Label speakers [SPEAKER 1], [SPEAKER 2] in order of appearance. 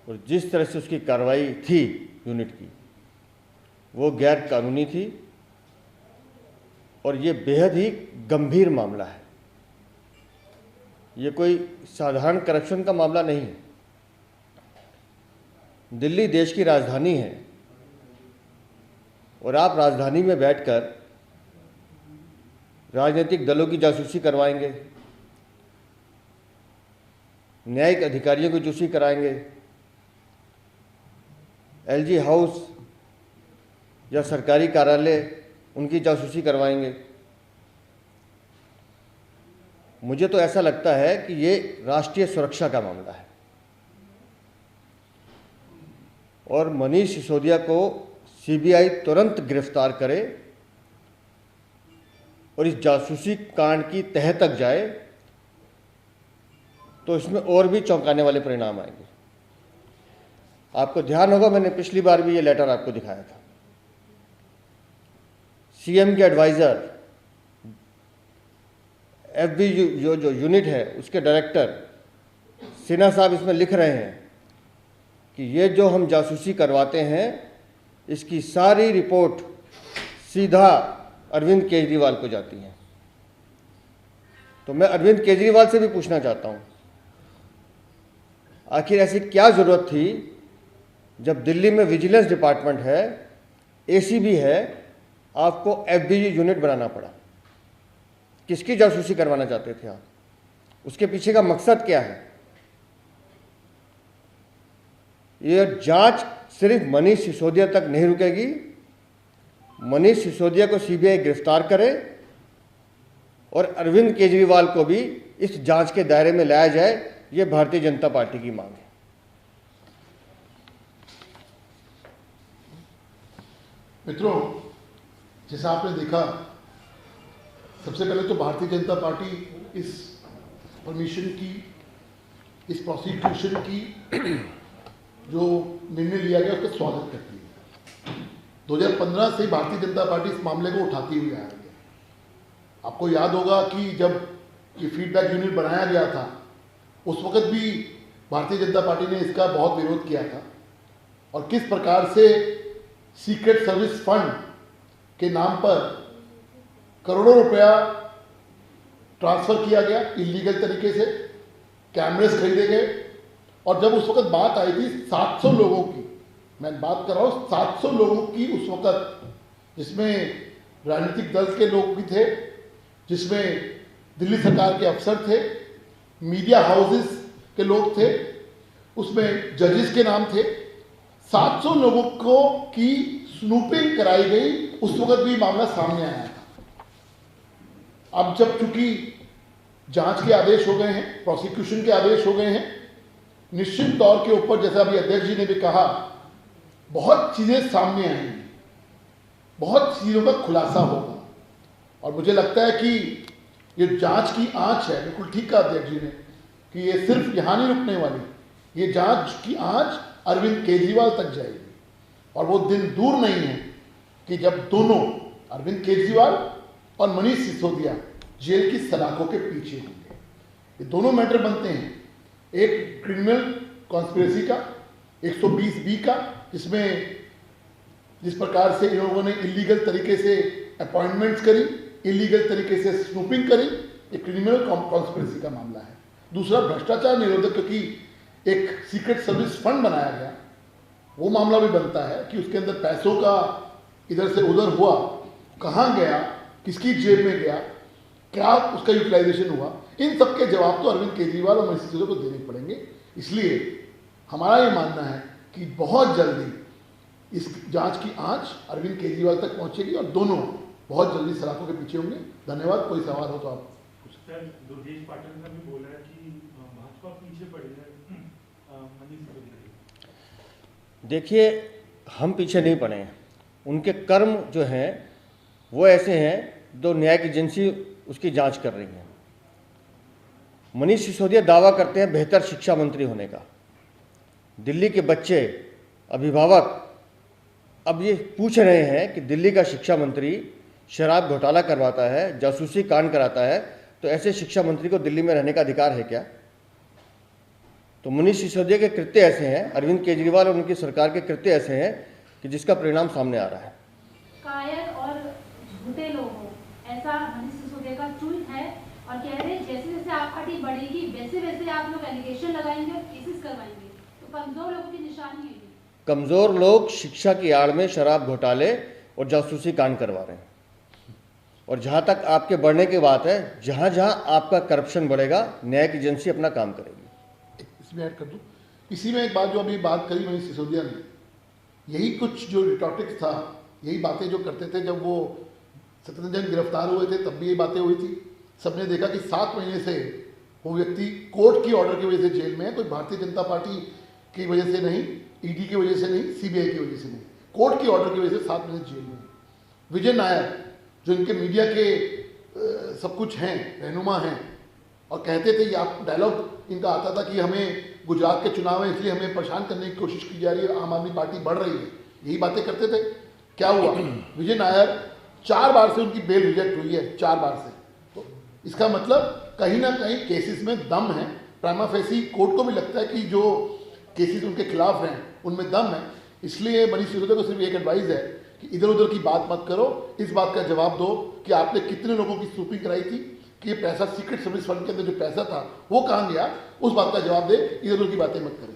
[SPEAKER 1] और जिस तरह से उसकी कार्रवाई थी यूनिट की, वो गैर कानूनी थी और ये बेहद ही गंभीर मामला है। ये कोई साधारण करप्शन का मामला नहीं है। दिल्ली देश की राजधानी है और आप राजधानी में बैठकर राजनीतिक दलों की जासूसी करवाएंगे, न्यायिक अधिकारियों की जासूसी कराएंगे, एलजी हाउस या सरकारी कार्यालय उनकी जासूसी करवाएंगे। मुझे तो ऐसा लगता है कि ये राष्ट्रीय सुरक्षा का मामला है और मनीष सिसोदिया को सीबीआई तुरंत गिरफ्तार करे और इस जासूसी कांड की तह तक जाए तो इसमें और भी चौंकाने वाले परिणाम आएंगे। आपको ध्यान होगा, मैंने पिछली बार भी ये लेटर आपको दिखाया था। सीएम के एडवाइज़र एफबी जो यूनिट है उसके डायरेक्टर सिन्हा साहब इसमें लिख रहे हैं कि ये जो हम जासूसी करवाते हैं इसकी सारी रिपोर्ट सीधा अरविंद केजरीवाल को जाती है। तो मैं अरविंद केजरीवाल से भी पूछना चाहता हूँ, आखिर ऐसी क्या ज़रूरत थी जब दिल्ली में विजिलेंस डिपार्टमेंट है, एसीबी है, आपको एफबीजी यूनिट बनाना पड़ा? किसकी जासूसी करवाना चाहते थे आप? उसके पीछे का मकसद क्या है? यह जांच सिर्फ मनीष सिसोदिया तक नहीं रुकेगी। मनीष सिसोदिया को सीबीआई गिरफ्तार करे और अरविंद केजरीवाल को भी इस जांच के दायरे में लाया जाए, यह भारतीय जनता पार्टी की मांग है।
[SPEAKER 2] मित्रों, जैसा आपने देखा, सबसे पहले तो भारतीय जनता पार्टी इस परमिशन की, इस प्रोसिक्यूशन की जो निर्णय लिया गया उसका स्वागत करती है। 2015 से भारतीय जनता पार्टी इस मामले को उठाती हुई आ रही है। आपको याद होगा कि जब ये फीडबैक यूनिट बनाया गया था उस वक्त भी भारतीय जनता पार्टी ने इसका बहुत विरोध किया था और किस प्रकार से सीक्रेट सर्विस फंड के नाम पर करोड़ों रुपया ट्रांसफर किया गया इलीगल तरीके से, कैमरेस खरीदे गए और जब उस वक्त बात आई थी 700 लोगों की, मैं बात कर रहा हूँ 700 लोगों की उस वक्त, जिसमें राजनीतिक दल के लोग भी थे, जिसमें दिल्ली सरकार के अफसर थे, मीडिया हाउसेस के लोग थे, उसमें जजेस के नाम थे। 700 लोगों को की स्नूपिंग कराई गई। उस वक्त भी मामला सामने आया था। अब जब चूंकि जांच के आदेश हो गए हैं, प्रोसिक्यूशन के आदेश हो गए हैं, निश्चित तौर के ऊपर, जैसा अभी अध्यक्ष जी ने भी कहा, बहुत चीजें सामने आएंगी, बहुत चीजों का खुलासा होगा और मुझे लगता है कि ये जांच की आंच है। बिल्कुल ठीक कहा अध्यक्ष जी ने कि ये सिर्फ यहां नहीं रुकने वाली, ये जांच की आंच अरविंद केजरीवाल तक जाएगी और वो दिन दूर नहीं है कि जब दोनों अरविंद केजरीवाल और मनीष सिसोदिया जेल की सलाखों के पीछे होंगे। ये दोनों मैटर बनते हैं, एक क्रिमिनल कॉन्स्पिरेसी का 120B का, जिसमें जिस प्रकार से इन लोगों ने इलीगल तरीके से अपॉइंटमेंट्स करी, इलीगल तरीके से स्नूपिंग करी, एक क्रिमिनल कॉन्स्पिरेसी का मामला है। दूसरा भ्रष्टाचार निरोधक, क्योंकि एक सीक्रेट सर्विस फंड बनाया गया, वो मामला भी बनता है कि उसके अंदर पैसों का इधर से उधर हुआ, कहाँ गया, किसकी जेब में गया, क्या उसका यूटिलाइजेशन हुआ। इन सब के जवाब तो अरविंद केजरीवाल और मनीष सिसोदिया को देने पड़ेंगे। इसलिए हमारा ये मानना है कि बहुत जल्दी इस जांच की आंच अरविंद केजरीवाल तक पहुंचेगी और दोनों बहुत जल्दी सलाखों के पीछे होंगे। धन्यवाद। कोई सवाल हो तो आप।
[SPEAKER 3] दुर्गेश पाटिल ने भी बोला है कि भाजपा पीछे पड़ी है मनीष सिसोदिया।
[SPEAKER 1] देखिए, हम पीछे नहीं पड़े हैं। उनके कर्म जो हैं वो ऐसे हैं, जो न्यायिक एजेंसी उसकी जांच कर रही है। मनीष सिसोदिया दावा करते हैं बेहतर शिक्षा मंत्री होने का। दिल्ली के बच्चे, अभिभावक अब ये पूछ रहे हैं कि दिल्ली का शिक्षा मंत्री शराब घोटाला करवाता है, जासूसी कांड कराता है, तो ऐसे शिक्षा मंत्री को दिल्ली में रहने का अधिकार है क्या? तो मनीष सिसोदिया के कृत्य ऐसे हैं, अरविंद केजरीवाल और उनकी सरकार के कृत्य ऐसे हैं कि जिसका परिणाम सामने आ रहा है।
[SPEAKER 4] कायर और झूठे लोग हो, ऐसा मनीष सिसोदिया का ट्वीट है और कह रहे हैं जैसे जैसे आप पार्टी बढ़ेगी वैसे वैसे आप लोग एलिगेशन लगाएंगे और केसेस करवाएंगे, तो कमजोर लोगों की निशानी है।
[SPEAKER 1] कमजोर लोग शिक्षा की आड़ में शराब घोटाले और जासूसी कांड करवा रहे हैं। और जहां तक आपके बढ़ने की बात है, जहां जहां आपका करप्शन बढ़ेगा, न्यायिक एजेंसी अपना काम करेगी।
[SPEAKER 2] इसमें ऐड कर दूं, इसी में एक बात जो अभी बात करी मनीष सिसोदिया ने, यही कुछ जो रिटॉर्टिक्स था, यही बातें जो करते थे जब वो सत्येंद्र जैन गिरफ्तार हुए थे, तब भी ये बातें हुई थी। सबने देखा कि 7 महीने से वो व्यक्ति कोर्ट की ऑर्डर की वजह से जेल में है, कोई भारतीय जनता पार्टी की वजह से नहीं, ईडी की वजह से नहीं, सीबीआई की वजह से नहीं, कोर्ट की ऑर्डर की वजह से 7 महीने जेल में है। विजय नायर जो इनके मीडिया के सब कुछ हैं, रहनुमा हैं, और कहते थे, ये आप डायलॉग इनका आता था कि हमें गुजरात के चुनाव है इसलिए हमें परेशान करने की कोशिश की जा रही है, आम आदमी पार्टी बढ़ रही है, यही बातें करते थे। क्या हुआ? विजय नायर 4 बार से उनकी बेल रिजेक्ट हुई है, 4 बार से। तो इसका मतलब कहीं ना कहीं केसेस में दम है। प्राइमा फेसी कोर्ट को भी लगता है कि जो केसेस उनके खिलाफ हैं उनमें दम है। इसलिए मनीष सिसोदिया को सिर्फ एक एडवाइस है कि इधर उधर की बात मत करो, इस बात का जवाब दो कि आपने कितने लोगों की स्नूपिंग कराई थी, कि ये पैसा सीक्रेट सर्विस फंड के अंदर जो पैसा था वो कहाँ गया, उस बात का जवाब दे, इधर उधर की बातें मत करें।